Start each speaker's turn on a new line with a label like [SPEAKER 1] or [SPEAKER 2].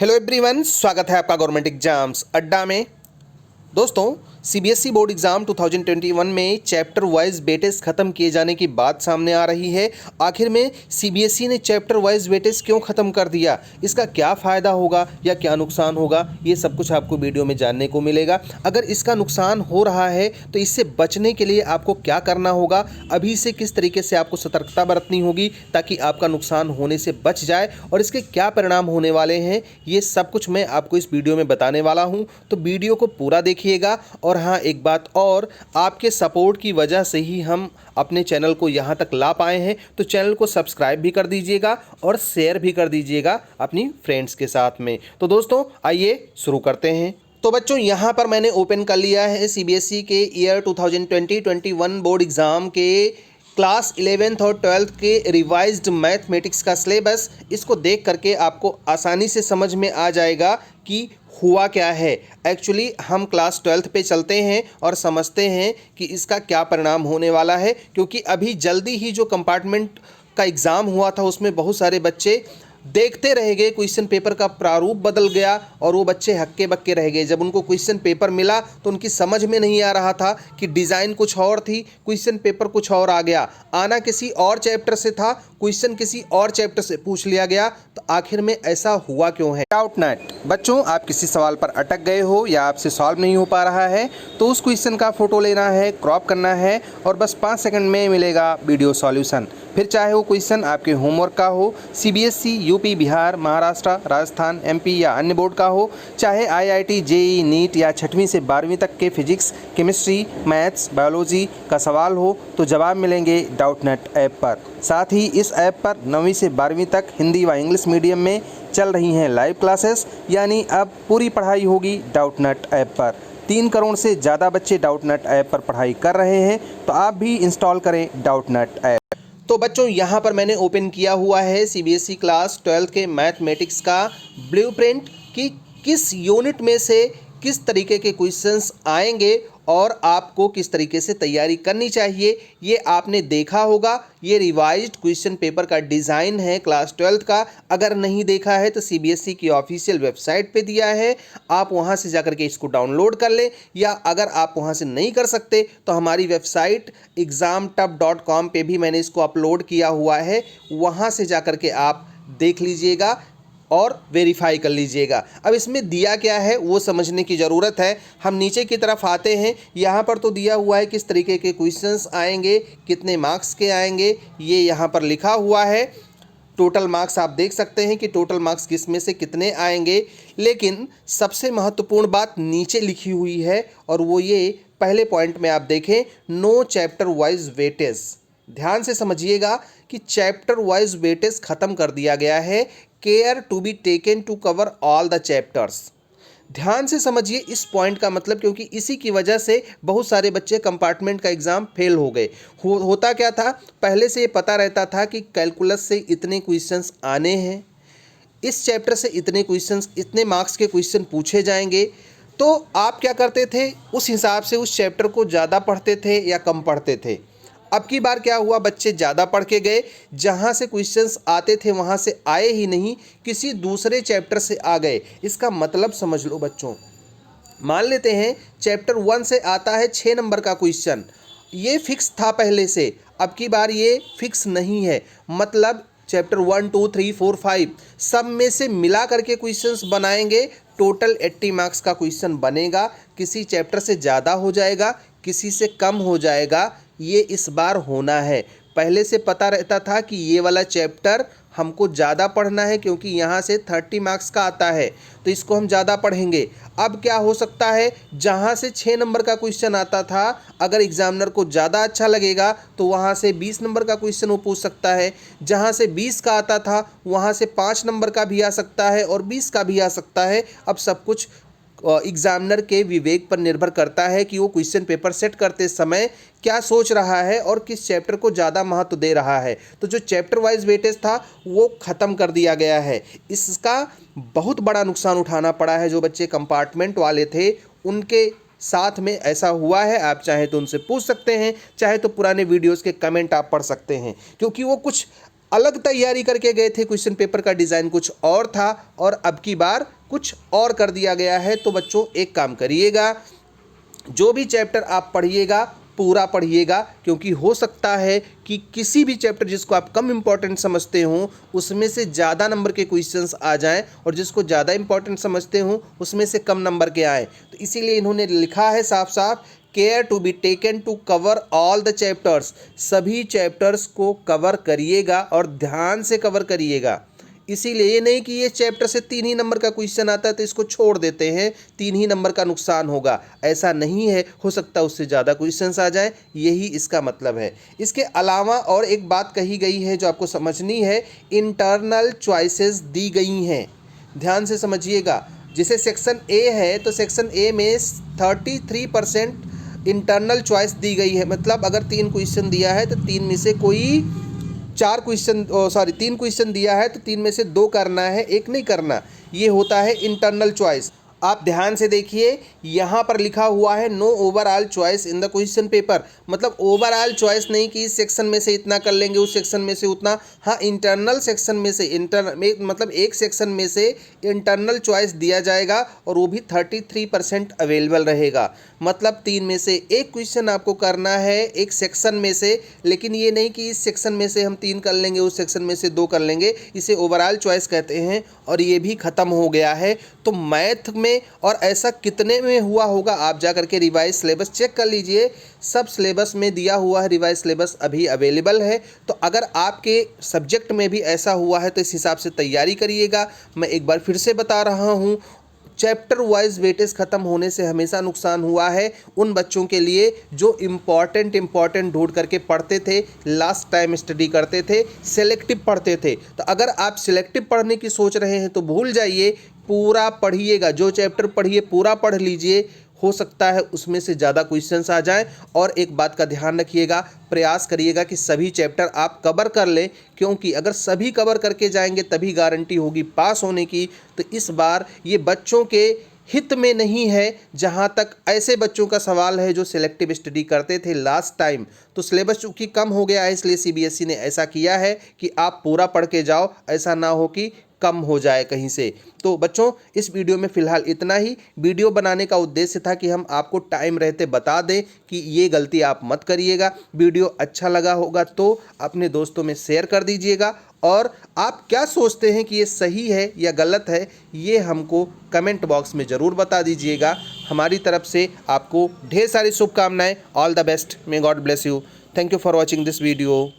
[SPEAKER 1] Hello everyone, स्वागत है आपका गवर्नमेंट एग्जाम्स अड्डा में। दोस्तों, सीबीएसई बोर्ड एग्जाम 2021 में चैप्टर वाइज वेटेज खत्म किए जाने की बात सामने आ रही है। आखिर में सीबीएसई ने चैप्टर वाइज वेटेज क्यों खत्म कर दिया, इसका क्या फ़ायदा होगा या क्या नुकसान होगा, ये सब कुछ आपको वीडियो में जानने को मिलेगा। अगर इसका नुकसान हो रहा है तो इससे बचने के लिए आपको क्या करना होगा, अभी से किस तरीके से आपको सतर्कता बरतनी होगी ताकि आपका नुकसान होने से बच जाए और इसके क्या परिणाम होने वाले हैं, ये सब कुछ मैं आपको इस वीडियो में बताने वाला हूँ। तो वीडियो को पूरा देखिएगा। और हाँ, एक बात और, आपके सपोर्ट की वजह से ही हम अपने चैनल को यहाँ तक ला पाए हैं, तो चैनल को सब्सक्राइब भी कर दीजिएगा और शेयर भी कर दीजिएगा अपनी फ्रेंड्स के साथ में। तो दोस्तों, आइए शुरू करते हैं। तो बच्चों, यहाँ पर मैंने ओपन कर लिया है सीबीएसई के ईयर 2020-21 बोर्ड एग्ज़ाम के क्लास 11th और 12th के रिवाइज्ड मैथमेटिक्स का सिलेबस। इसको देख करके आपको आसानी से समझ में आ जाएगा कि हुआ क्या है। एक्चुअली हम क्लास 12th पे चलते हैं और समझते हैं कि इसका क्या परिणाम होने वाला है, क्योंकि अभी जल्दी ही जो कंपार्टमेंट का एग्ज़ाम हुआ था उसमें बहुत सारे बच्चे देखते रह गए, क्वेश्चन पेपर का प्रारूप बदल गया और वो बच्चे हक्के बक्के रह गए। जब उनको क्वेश्चन पेपर मिला तो उनकी समझ में नहीं आ रहा था कि डिज़ाइन कुछ और थी, क्वेश्चन पेपर कुछ और आ गया, आना किसी और चैप्टर से था, क्वेश्चन किसी और चैप्टर से पूछ लिया गया। तो आखिर में ऐसा हुआ क्यों है? Doubt net. बच्चों, आप किसी सवाल पर अटक गए हो या आपसे सॉल्व नहीं हो पा रहा है तो उस क्वेश्चन का फोटो लेना है, क्रॉप करना है और बस 5 सेकंड में मिलेगा वीडियो सॉल्यूशन। फिर चाहे वो क्वेश्चन आपके होमवर्क का हो, CBSE, UP, Bihar, Maharashtra, Rajasthan, MP या अन्य बोर्ड का हो, चाहे आईआईटी, जेईई, नीट या 6वीं से 12वीं तक के फिजिक्स, केमिस्ट्री, मैथ्स, बायोलॉजी का सवाल हो, तो जवाब मिलेंगे डाउट नेट ऐप पर। साथ ही इस ऐप पर 9वीं से 12वीं तक हिंदी व इंग्लिश मीडियम में चल रही हैं लाइव क्लासेस, यानी अब पूरी पढ़ाई होगी डाउट नेट ऐप पर। 3 करोड़ से ज़्यादा बच्चे डाउट नेट ऐप पर पढ़ाई कर रहे हैं, तो आप भी इंस्टॉल करें डाउट नेट ऐप। तो बच्चों, यहाँ पर मैंने ओपन किया हुआ है सीबीएसई क्लास 12th के मैथमेटिक्स का ब्लूप्रिंट कि किस यूनिट में से किस तरीके के क्वेश्चंस आएंगे और आपको किस तरीके से तैयारी करनी चाहिए। ये आपने देखा होगा, ये रिवाइज्ड क्वेश्चन पेपर का डिज़ाइन है क्लास 12th का। अगर नहीं देखा है तो सीबीएसई की ऑफिशियल वेबसाइट पे दिया है, आप वहाँ से जाकर के इसको डाउनलोड कर लें, या अगर आप वहाँ से नहीं कर सकते तो हमारी वेबसाइट examtub.com पे भी मैंने इसको अपलोड किया हुआ है, वहाँ से जाकर के आप देख लीजिएगा और वेरीफाई कर लीजिएगा। अब इसमें दिया क्या है वो समझने की ज़रूरत है। हम नीचे की तरफ आते हैं, यहाँ पर तो दिया हुआ है किस तरीके के क्वेश्चंस आएंगे, कितने मार्क्स के आएंगे, ये यहाँ पर लिखा हुआ है। टोटल मार्क्स आप देख सकते हैं कि टोटल मार्क्स किस में से कितने आएंगे, लेकिन सबसे महत्वपूर्ण बात नीचे लिखी हुई है और वो ये पहले पॉइंट में आप देखें, नो चैप्टर वाइज वेटेज। ध्यान से समझिएगा कि चैप्टर वाइज वेटेज ख़त्म कर दिया गया है। Care to be taken to cover all the chapters. ध्यान से समझिए इस पॉइंट का मतलब, क्योंकि इसी की वजह से बहुत सारे बच्चे कंपार्टमेंट का एग्ज़ाम फेल हो गए। होता क्या था, पहले से ये पता रहता था कि कैलकुलस से इतने क्वेश्चंस आने हैं, इस चैप्टर से इतने क्वेश्चंस, इतने मार्क्स के क्वेश्चन पूछे जाएंगे, तो आप क्या करते थे, उस हिसाब से उस चैप्टर को ज़्यादा पढ़ते थे या कम पढ़ते थे। अब की बार क्या हुआ, बच्चे ज़्यादा पढ़ के गए, जहाँ से क्वेश्चंस आते थे वहाँ से आए ही नहीं, किसी दूसरे चैप्टर से आ गए। इसका मतलब समझ लो बच्चों, मान लेते हैं चैप्टर 1 से आता है 6 नंबर का क्वेश्चन, ये फिक्स था पहले से, अब की बार ये फिक्स नहीं है। मतलब चैप्टर 1, 2, 3, 4, 5 सब में से मिला करके क्वेश्चंस बनाएंगे, टोटल 80 मार्क्स का क्वेश्चन बनेगा। किसी चैप्टर से ज़्यादा हो जाएगा, किसी से कम हो जाएगा, ये इस बार होना है। पहले से पता रहता था कि ये वाला चैप्टर हमको ज़्यादा पढ़ना है, क्योंकि यहाँ से 30 मार्क्स का आता है, तो इसको हम ज़्यादा पढ़ेंगे। अब क्या हो सकता है, जहाँ से 6 नंबर का क्वेश्चन आता था, अगर एग्जामिनर को ज़्यादा अच्छा लगेगा तो वहाँ से 20 नंबर का क्वेश्चन वो पूछ सकता है। जहाँ से 20 का आता था वहाँ से 5 नंबर का भी आ सकता है और 20 का भी आ सकता है। अब सब कुछ एग्जामिनर के विवेक पर निर्भर करता है कि वो क्वेश्चन पेपर सेट करते समय क्या सोच रहा है और किस चैप्टर को ज़्यादा महत्व दे रहा है। तो जो चैप्टर वाइज वेटेज था वो ख़त्म कर दिया गया है। इसका बहुत बड़ा नुकसान उठाना पड़ा है। जो बच्चे कंपार्टमेंट वाले थे उनके साथ में ऐसा हुआ है। आप चाहे तो उनसे पूछ सकते हैं, चाहे तो पुराने वीडियोज़ के कमेंट आप पढ़ सकते हैं, क्योंकि वो कुछ अलग तैयारी करके गए थे, क्वेश्चन पेपर का डिज़ाइन कुछ और था और अब की बार कुछ और कर दिया गया है। तो बच्चों एक काम करिएगा, जो भी चैप्टर आप पढ़िएगा पूरा पढ़िएगा, क्योंकि हो सकता है कि किसी भी चैप्टर जिसको आप कम इम्पॉर्टेंट समझते हो उसमें से ज़्यादा नंबर के क्वेश्चंस आ जाएं और जिसको ज़्यादा इम्पॉर्टेंट समझते हो उसमें से कम नंबर के आएँ। तो इसीलिए इन्होंने लिखा है साफ साफ, care to be taken to cover all the chapters. सभी चैप्टर्स को कवर करिएगा और ध्यान से कवर करिएगा। इसीलिए ये नहीं कि ये चैप्टर से 3 ही नंबर का क्वेश्चन आता है तो इसको छोड़ देते हैं, 3 ही नंबर का नुकसान होगा, ऐसा नहीं है। हो सकता है उससे ज़्यादा क्वेश्चंस आ जाए, यही इसका मतलब है। इसके अलावा और एक बात कही गई है जो आपको समझनी है, इंटरनल चॉइसेस दी गई हैं, ध्यान से समझिएगा। जैसे सेक्शन ए है तो सेक्शन ए में 33% इंटरनल चॉइस दी गई है। मतलब अगर 3 क्वेश्चन दिया है तो 3 में से कोई 3 क्वेश्चन दिया है तो 3 में से 2 करना है, 1 नहीं करना। ये होता है इंटरनल चॉइस। आप ध्यान से देखिए, यहाँ पर लिखा हुआ है no overall choice in the question paper. मतलब ओवरऑल चॉइस नहीं कि इस सेक्शन में से इतना कर लेंगे, उस सेक्शन में से उतना। हाँ, इंटरनल सेक्शन में से मतलब एक सेक्शन में से इंटरनल चॉइस दिया जाएगा और वो भी 33% अवेलेबल रहेगा। मतलब 3 में से 1 क्वेश्चन आपको करना है एक सेक्शन में से, लेकिन ये नहीं कि इस सेक्शन में से हम 3 कर लेंगे, उस सेक्शन में से 2 कर लेंगे। इसे ओवरऑल चॉइस कहते हैं और ये भी ख़त्म हो गया है। तो मैथ में और ऐसा कितने में हुआ होगा, आप जा करके रिवाइज सिलेबस चेक कर लीजिए। सब सिलेबस में दिया हुआ है, रिवाइज सिलेबस अभी अवेलेबल है। तो अगर आपके सब्जेक्ट में भी ऐसा हुआ है तो इस हिसाब से तैयारी करिएगा। मैं एक बार फिर से बता रहा हूँ, चैप्टर वाइज वेटेज ख़त्म होने से हमेशा नुकसान हुआ है उन बच्चों के लिए जो इम्पॉर्टेंट ढूंढ करके पढ़ते थे, लास्ट टाइम स्टडी करते थे, सेलेक्टिव पढ़ते थे। तो अगर आप सिलेक्टिव पढ़ने की सोच रहे हैं तो भूल जाइए, पूरा पढ़िएगा। जो चैप्टर पढ़िए पूरा पढ़ लीजिए, हो सकता है उसमें से ज़्यादा क्वेश्चंस आ जाएं। और एक बात का ध्यान रखिएगा, प्रयास करिएगा कि सभी चैप्टर आप कवर कर लें, क्योंकि अगर सभी कवर करके जाएंगे तभी गारंटी होगी पास होने की। तो इस बार ये बच्चों के हित में नहीं है। जहाँ तक ऐसे बच्चों का सवाल है जो सिलेक्टिव स्टडी करते थे लास्ट टाइम, तो सिलेबस चूँकि कम हो गया है इसलिए सीबीएसई ने ऐसा किया है कि आप पूरा पढ़ के जाओ, ऐसा ना हो कि कम हो जाए कहीं से। तो बच्चों इस वीडियो में फ़िलहाल इतना ही। वीडियो बनाने का उद्देश्य था कि हम आपको टाइम रहते बता दें कि ये गलती आप मत करिएगा। वीडियो अच्छा लगा होगा तो अपने दोस्तों में शेयर कर दीजिएगा और आप क्या सोचते हैं कि ये सही है या गलत है, ये हमको कमेंट बॉक्स में ज़रूर बता दीजिएगा। हमारी तरफ से आपको ढेर सारी शुभकामनाएँ। All the best, may God bless you. Thank you for watching this video.